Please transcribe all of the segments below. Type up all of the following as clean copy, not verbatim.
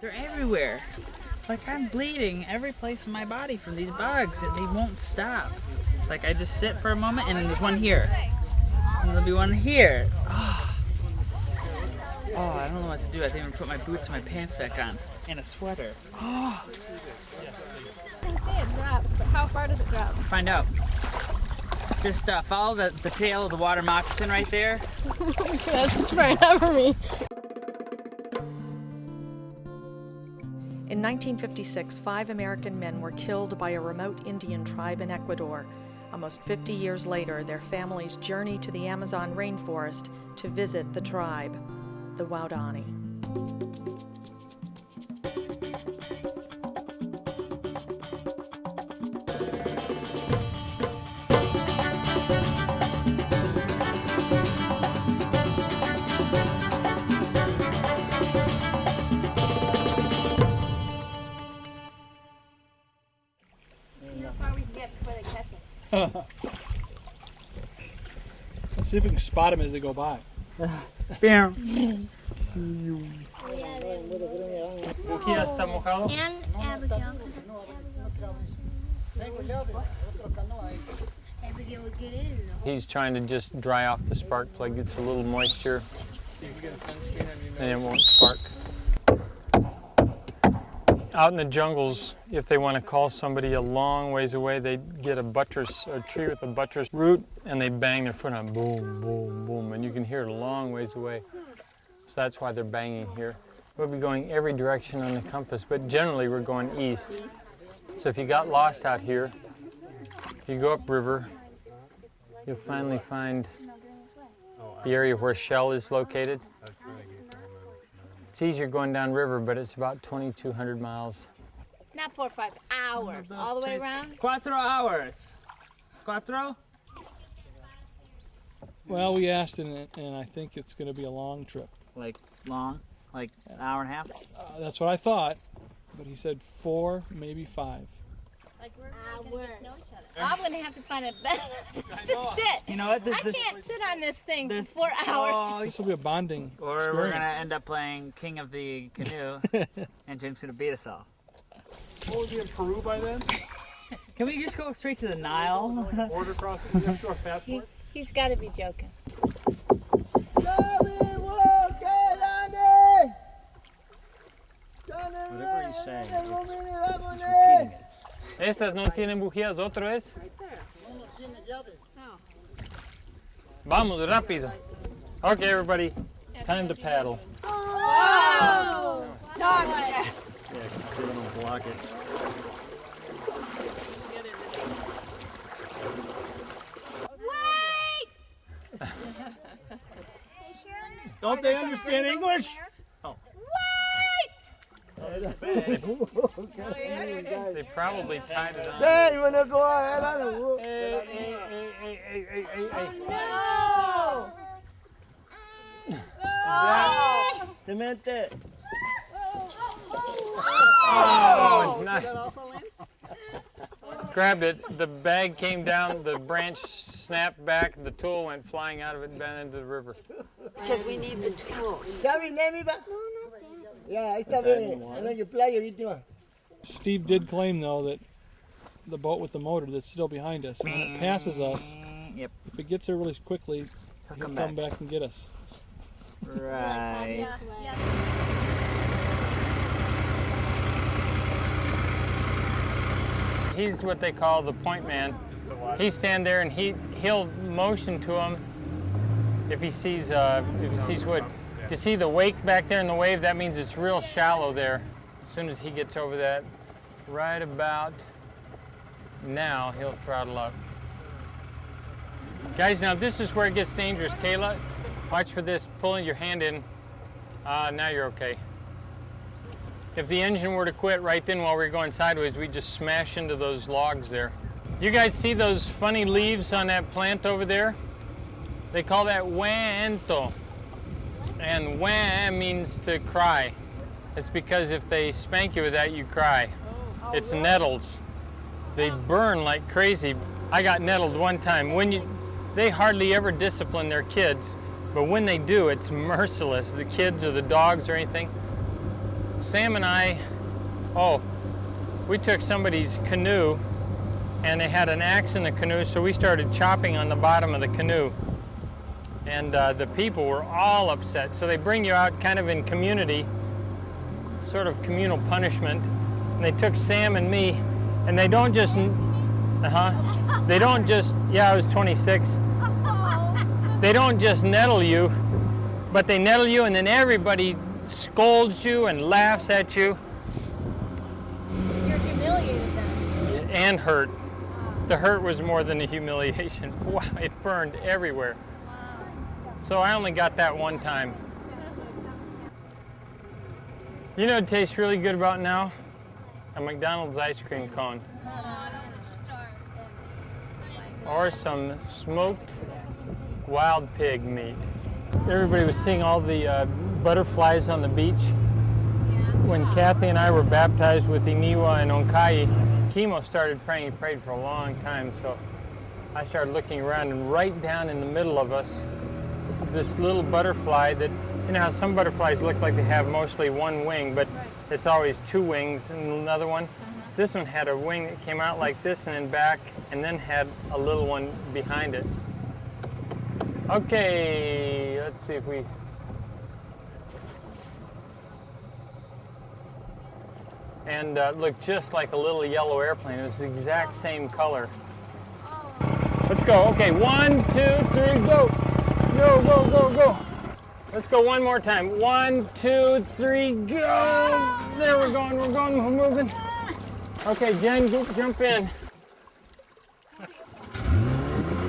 They're everywhere. Like, I'm bleeding every place in my body from these bugs, and they won't stop. Like, I just sit for a moment, and then there's one here. And there'll be one here. Oh, I don't know what to do. I think I'm gonna put my boots and my pants back on. And a sweater. Oh. I can see it drops, but how far does it drop? Find out. Just follow the tail of the water moccasin right there. That's right over me. In 1956, 5 American men were killed by a remote Indian tribe in Ecuador. Almost 50 years later, their families journey to the Amazon rainforest to visit the tribe, the Waodani. Let's see if we can spot them as they go by. Bam. Bujía está mojado. And Abigail. Abigail would get in. He's trying to just dry off the spark plug. Gets a little moisture, and it won't spark. Out in the jungles, if they want to call somebody a long ways away, they get a tree with a buttress root, and they bang their foot on, boom, boom, boom, and you can hear it a long ways away. So that's why they're banging here. We'll be going every direction on the compass, but generally we're going east. So if you got lost out here, if you go upriver, you'll finally find the area where Shell is located. It's easier going downriver, but it's about 2,200 miles. Not 4 or 5 hours, all the way around? 4 hours. 4? Well, we asked, and I think it's going to be a long trip. Like, long? Like, an hour and a half? That's what I thought, but he said 4, maybe 5. Like we're gonna get to know each other. I'm gonna have to find a better place to sit. You know what? I can't sit on this thing for 4 hours. This will be a bonding Or experience. we're going to end up playing King of the Canoe, and Jim's going to beat us all. We'll be in Peru by then. Can we just go straight to the Nile? Border crossing, you have to show a passport. He's got to be joking. Whatever he's saying, he's repeating it. ¿Estas no tienen bujías otra vez? Vamos, rápido. Okay, everybody, time to paddle. Oh! Yeah, you're gonna block it. Wait! Don't they understand English? They probably tied it on. Hey, you wanna go ahead? Hey. No! Demente. Oh, nice. Grabbed it, the bag came down, the branch snapped back, the tool went flying out of it and down into the river. Because we need the tools. Yeah, ahí está bien. En la playa, víctima. Steve did claim, though, that the boat with the motor that's still behind us, when it passes us, Yep. if it gets there really quickly, he'll come back and get us. Right. He's what they call the point man. He stand there and he'll motion to him if he sees wood. You see the wake back there in the wave? That means it's real shallow there. As soon as he gets over that, right about now, he'll throttle up. Guys, now this is where it gets dangerous. Kayla, watch for this, pulling your hand in. Now you're okay. If the engine were to quit right then while we were going sideways, we'd just smash into those logs there. You guys see those funny leaves on that plant over there? They call that huento. And wah means to cry. It's because if they spank you with that, you cry. It's nettles. They burn like crazy. I got nettled one time. They hardly ever discipline their kids, but when they do, it's merciless. The kids or the dogs or anything. Sam and I, we took somebody's canoe and they had an axe in the canoe, so we started chopping on the bottom of the canoe. And the people were all upset. So they bring you out kind of in community, sort of communal punishment. And they took Sam and me, and they don't just, they don't just, I was 26. They don't just nettle you, but they nettle you and then everybody scolds you and laughs at you. You're humiliated then. And hurt. The hurt was more than the humiliation. Wow, it burned everywhere. So I only got that one time. You know what tastes really good about now? A McDonald's ice cream cone. Or some smoked wild pig meat. Everybody was seeing all the butterflies on the beach. When Kathy and I were baptized with Iniwa and Onkai, Kimo started praying. He prayed for a long time, so I started looking around, and right down in the middle of us, this little butterfly that, you know how some butterflies look like they have mostly one wing, but it's always two wings and another one. This one had a wing that came out like this and then back, and then had a little one behind it. Okay, let's see if we... And looked just like a little yellow airplane. It was the exact same color. Let's go. Okay, 1, 2, 3, go. Go, go, go, go. Let's go one more time. 1, 2, 3, go. There, we're going, we're moving. Okay, Jen, jump in.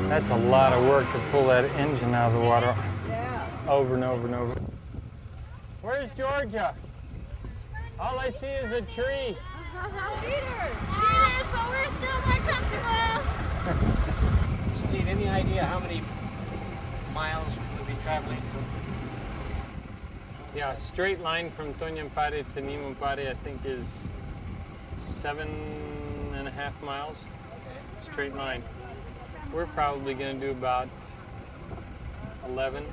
That's a lot of work to pull that engine out of the water. Yeah. Over and over and over. Where's Georgia? All I see is a tree. Cheaters, but we're still more comfortable. Steve, any idea how many miles we'll be traveling to? Yeah, straight line from Tonyampare to Nimampare, I think, is 7.5 miles. Okay. Straight line. We're probably going to do about 11.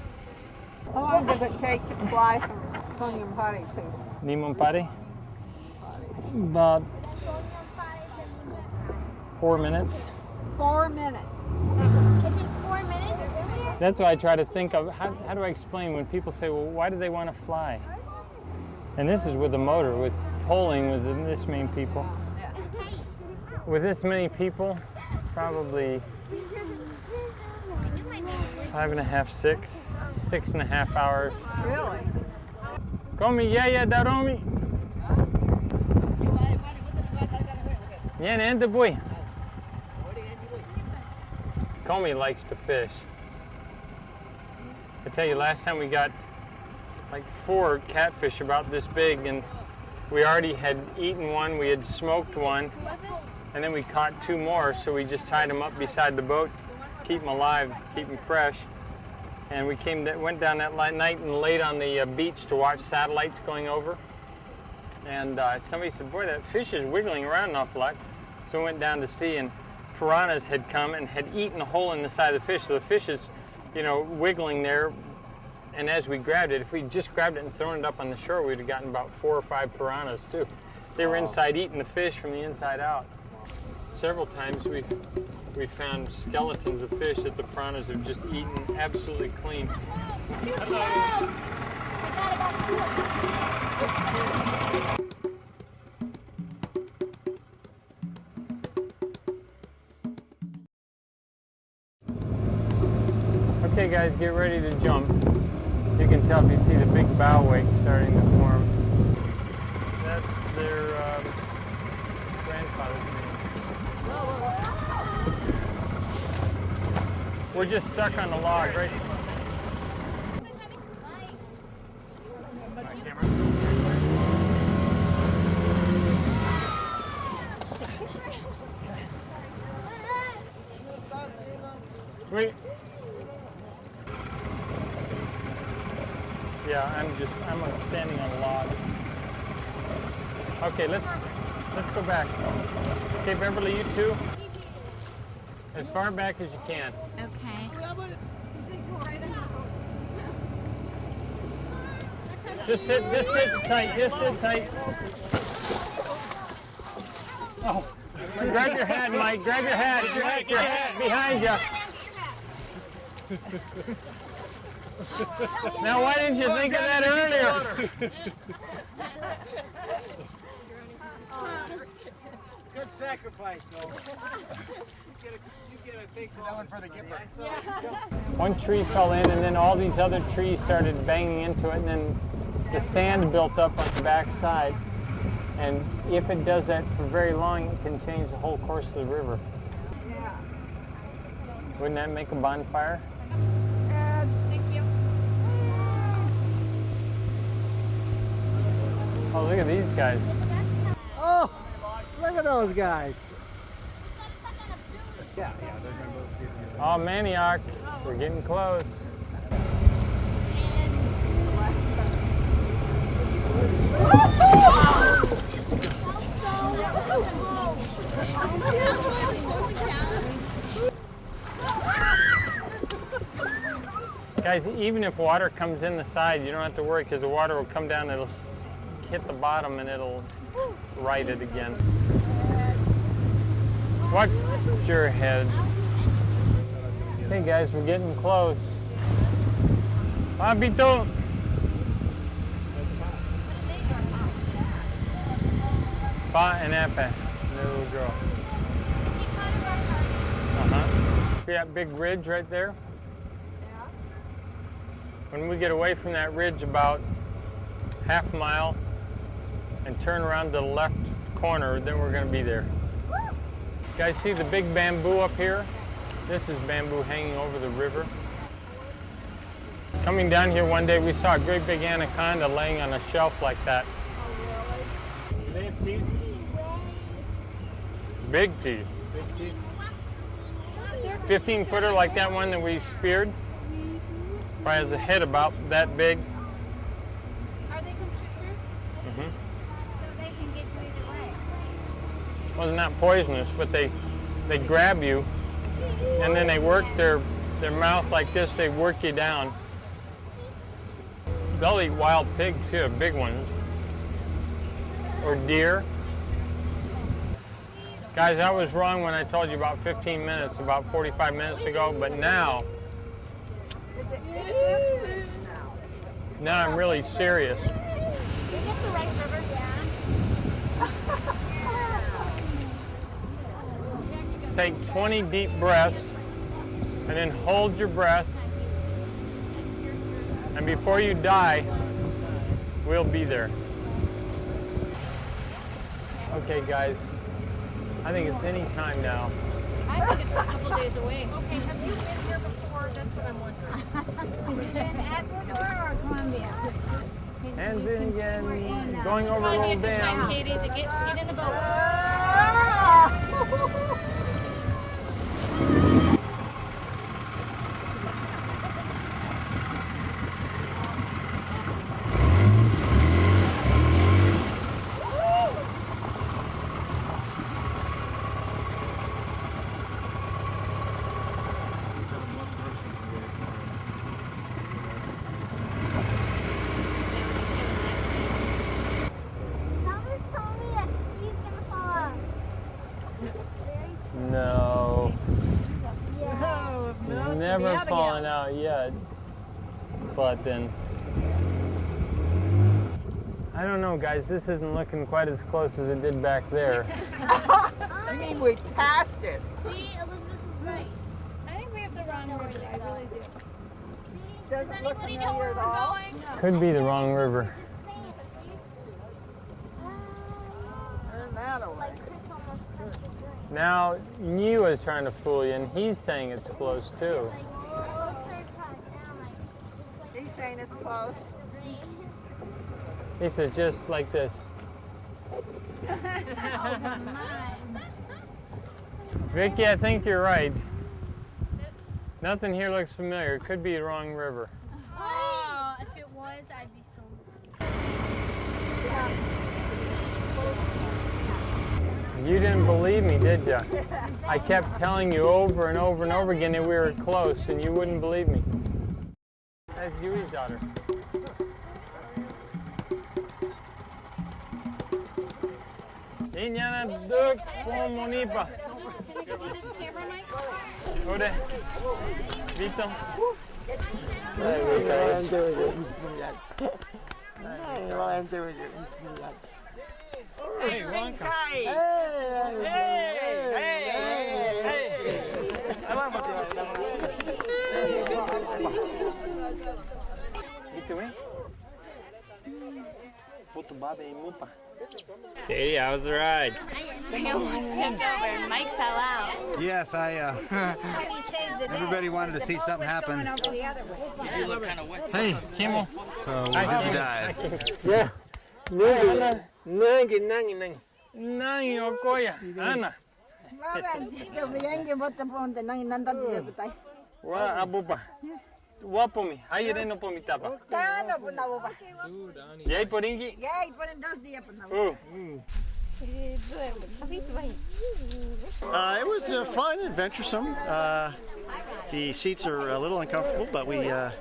How long does it take to fly from Tonyampare to? Nimampare? About 4 minutes. 4 minutes. It takes 4 minutes? That's why I try to think of, how do I explain when people say, well, why do they want to fly? And this is with a motor, with polling with this many people. With this many people, probably 5.5, 6.5 hours. Really? Komi yaya daromi. Yan and the boy. Komi likes to fish. I tell you, last time we got like 4 catfish about this big, and we already had eaten one, we had smoked one, and then we caught 2 more, so we just tied them up beside the boat, keep them alive, keep them fresh. And we went down that night and laid on the beach to watch satellites going over. And somebody said, boy, that fish is wiggling around an awful lot. So we went down to see, and piranhas had come and had eaten a hole in the side of the fish. So the fish is, you know, wiggling there. And as we grabbed it, if we just grabbed it and thrown it up on the shore, we'd have gotten about 4 or 5 piranhas too. They were inside eating the fish from the inside out. Several times we found skeletons of fish that the piranhas have just eaten absolutely clean. Hello. Okay guys, get ready to jump. You can tell if you see the big bow wake starting to form. That's their grandfather's name. We're just stuck on the log, right? Wait. Yeah, I'm standing on a log. Okay, let's go back. Okay, Beverly, you too. As far back as you can. Okay. Just sit tight, just sit tight. Oh, grab your hat, Mike, grab your hat, your hat behind you. Now why didn't you think of that earlier? Good sacrifice, though. You get a big that one for the gipper. One tree fell in and then all these other trees started banging into it and then the sand built up on the back side. And if it does that for very long, it can change the whole course of the river. Yeah. Wouldn't that make a bonfire? Thank you. Oh, look at these guys. Oh, look at those guys. Oh, Manioc, we're getting close. Guys, even if water comes in the side, you don't have to worry because the water will come down, it'll hit the bottom and it'll right it again. Watch your heads. Okay guys, we're getting close. Papito! Pa and Epe, little girl. See that big ridge right there? When we get away from that ridge about half a mile and turn around to the left corner, then we're going to be there. Guys, see the big bamboo up here? This is bamboo hanging over the river. Coming down here one day, we saw a great big anaconda laying on a shelf like that. Do they have teeth? Big teeth. Big teeth. 15-footer like that one that we speared. Probably has a head about that big. Are they constrictors? Mm-hmm. So they can get you either way. Well, they're not poisonous, but they grab you, and then they work their mouth like this. They work you down. They'll eat wild pigs too, big ones, or deer. Guys, I was wrong when I told you about 15 minutes, about 45 minutes ago, but now I'm really serious. You get the right river, Take 20 deep breaths and then hold your breath. And before you die, we'll be there. Okay, guys, I think it's any time now. I think it's a couple days away. Okay, have you been here before? That's what I'm wondering. Has it been Ecuador or Colombia? Hands in again, going over Probably Little be a good time, Dam. Katie, to get in the boat. Thomas told me that Steve's gonna fall off. No, No, he's never fallen out yet. But then, I don't know, guys. This isn't looking quite as close as it did back there. I mean, we passed it. See, Elizabeth was right. I think we have the wrong river. I really do. Does Does it look anybody know where familiar at all? we're going? Could be the wrong river. Turn that away. Like Chris almost crushed the drink. Now, Yu is trying to fool you, and he's saying it's close too. He's saying it's close. He says just like this. Vicky, I think you're right. Nothing here looks familiar. It could be the wrong river. Oh, if it was, I'd be so. You didn't believe me, did you? I kept telling you over and over and over again that we were close, and you wouldn't believe me. That's Dewey's daughter. Inyana duk komunipa. Can I give you this camera mic? Ode. Vito. Hey, Wonka. Vito, eh? Puto babe e mupa. Hey, how's the ride? I almost tipped over and Mike fell out. Yes, everybody wanted to see something happen, Hey, Kimo. so we did the dive. Yeah. Nangi okoya. Ana. Wa abupa. Wapomi. Ayere no pomitapa. Yay poringi. It was fun, adventuresome. The seats are a little uncomfortable, but we had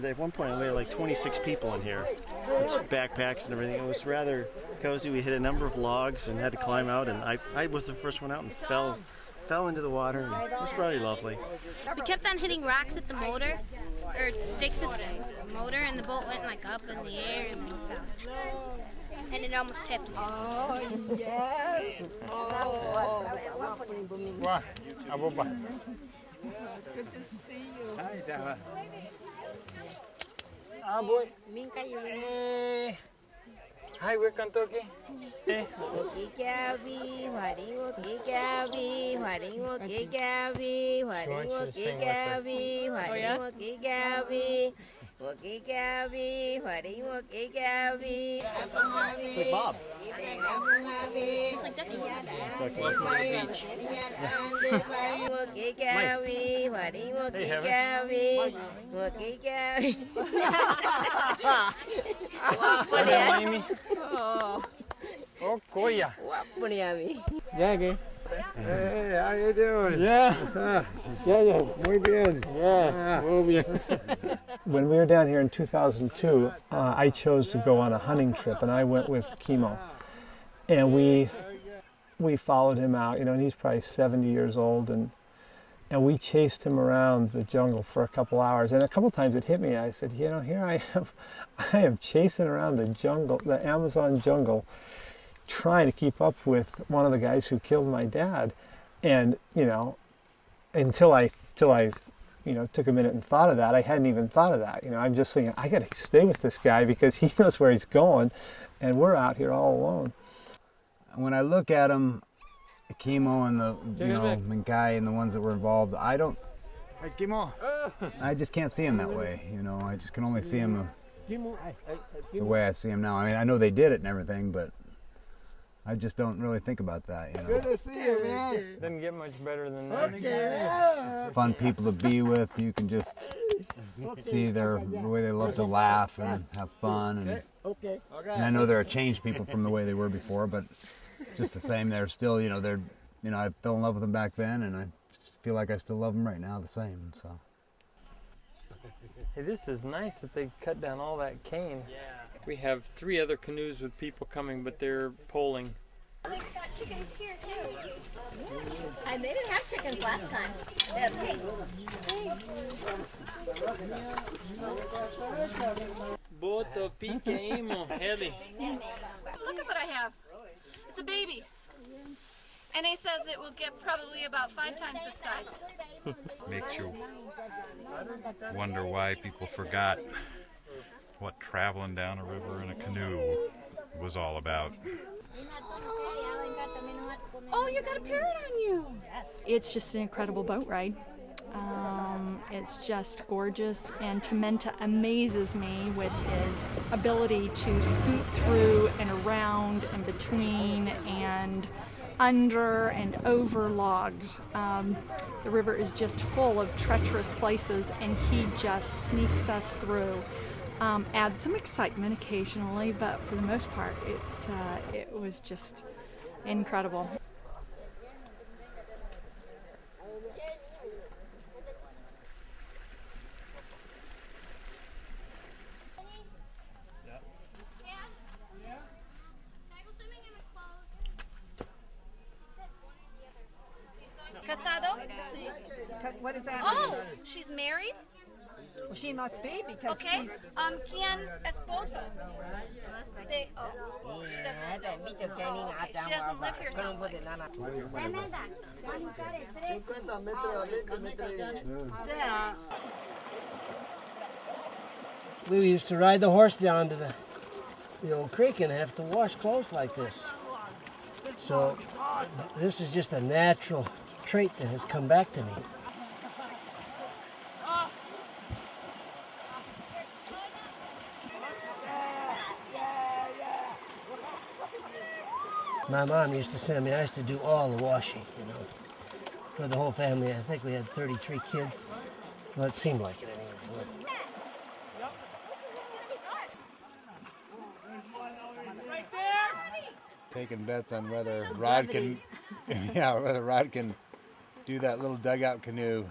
at one point we had like 26 people in here with backpacks and everything. It was rather cozy. We hit a number of logs and had to climb out, and I was the first one out and fell into the water. And it was probably lovely. We kept on hitting rocks at the motor, or sticks at the motor, and the boat went like up in the air and we fell. And it almost tipped us. Oh, yes. Wa abupa. Good to see you. Hi, Dava. Aboy. Hi, we're Kentucky. Hey. It's like Bob. Just like Ducky. Amy. Oh, koya. Hey, how you doing? Yeah. Muy bien. Muy bien. When we were down here in 2002, I chose to go on a hunting trip, and I went with Kimo. And we followed him out, and he's probably 70 years old, and we chased him around the jungle for a couple hours. And a couple times it hit me. I said, here I am chasing around the jungle, the Amazon jungle, trying to keep up with one of the guys who killed my dad. And, until I took a minute and thought of that, I hadn't even thought of that. I'm just thinking, I got to stay with this guy because he knows where he's going, and we're out here all alone. When I look at them, Kimo and the Minkai and the ones that were involved, I just can't see him that way. I just can only see him the way I see him now. I mean, I know they did it and everything, but I just don't really think about that. Good to see you, man. Didn't get much better than that. Fun people to be with. You can just see the way they love to laugh and have fun. And I know they're changed people from the way they were before, but just the same, they're still, I fell in love with them back then, and I just feel like I still love them right now the same. So. Hey, this is nice that they cut down all that cane. Yeah. We have 3 other canoes with people coming, but they're poling. They've got chickens here too. And they didn't have chickens last time. They have pigs. Boto piqueimo, heli. Look at what I have. It's a baby. NA says it will get probably about 5 times this size. Makes you wonder why people forgot what traveling down a river in a canoe was all about. Oh, you got a parrot on you. It's just an incredible boat ride. It's just gorgeous, and Tomenta amazes me with his ability to scoot through and around and between and under and over logs. The river is just full of treacherous places, and he just sneaks us through. Adds some excitement occasionally, but for the most part, it was just incredible. She must be because Okay. ¿Quién esposo? She doesn't live here, sounds like. We used to ride the horse down to the old creek and have to wash clothes like this. So this is just a natural trait that has come back to me. My mom used to send me, I used to do all the washing, you know, for the whole family. I think we had 33 kids. Well, it seemed like it anyway. Taking bets on whether Rod can, whether Rod can do that little dugout canoe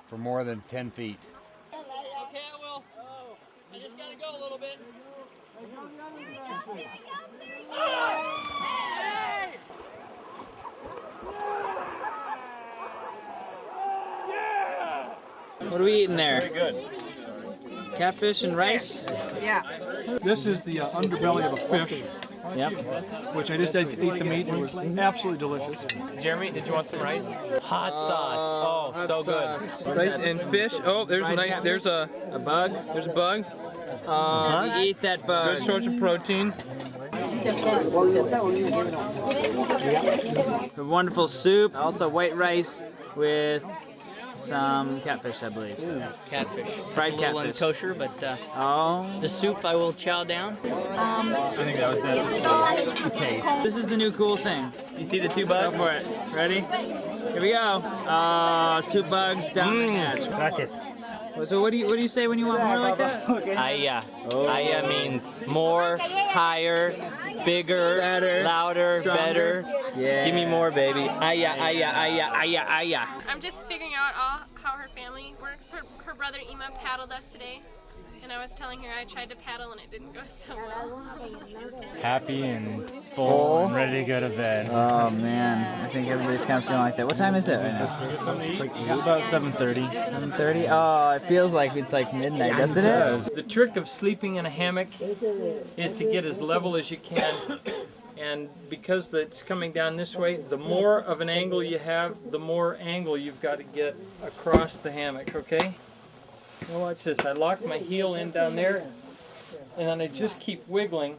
for more than 10 feet. Okay, I will. I just gotta go a little bit. What are we eating there? Very good. Catfish and rice? Yeah. This is the underbelly of a fish. Yep. Which I just ate the meat. It was absolutely delicious. Jeremy, did you want some rice? Hot sauce. Oh, so good. Rice and fish. Oh, there's a nice. There's a bug. There's a bug. You eat that bug. Good source of protein. A wonderful soup. Also white rice with some catfish, I believe. Catfish. Fried a little catfish. Unkosher, but the soup I will chow down. I think that was it. Okay. This is the new cool thing. You see the two bugs? Go for it. Ready? Here we go. 2 bugs down the hatch. Gracias. So what do you say when you want more like that? Aya. Aya means more, higher, bigger, better, louder, stronger. Better. Yeah. Give me more, baby. Aya, aya, aya, aya, aya. I'm just figuring out how her family works. Her brother Ima paddled us today, and I was telling her I tried to paddle and it didn't go so well. Happy and full and ready to go to bed. Oh man, I think everybody's kind of feeling like that. What time is it right now? It's like about 7:30. 7:30? Oh, it feels like it's like midnight, doesn't it? The trick of sleeping in a hammock is to get as level as you can. And because it's coming down this way, the more of an angle you have, the more angle you've got to get across the hammock, okay? Now watch this. I lock my heel in down there, and then I just keep wiggling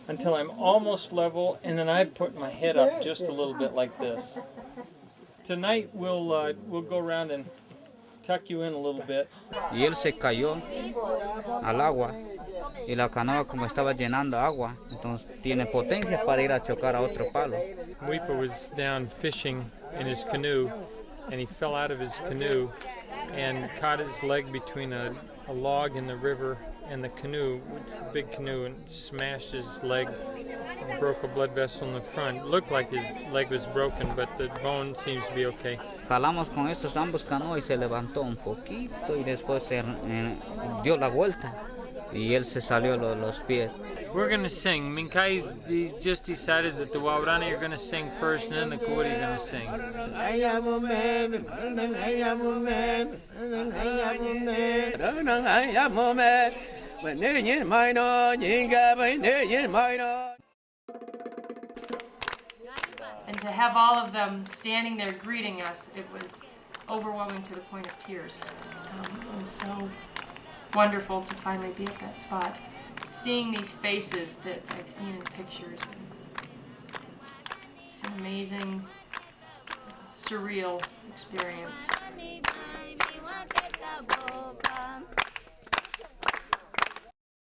until I'm almost level, and then I put my head up just a little bit like this. Tonight we'll go around and tuck you in a little bit. Y él se cayó al agua y la canoa como estaba llenando agua, entonces tiene potencia para ir a chocar a otro palo. Weepa was down fishing in his canoe, and he fell out of his canoe and caught his leg between a log in the river and the canoe, a big canoe, and smashed his leg, broke a blood vessel in the front. It looked like his leg was broken, but the bone seems to be okay. Jalamos con estos ambos canoas y se levantó un poquito y después se dio la vuelta y él se salió los pies. We're going to sing. Minkai just decided that the Waurani are going to sing first, and then the Kuwari are going to sing. And to have all of them standing there greeting us, it was overwhelming to the point of tears. It was so wonderful to finally be at that spot. Seeing these faces that I've seen in pictures, it's an amazing, surreal experience.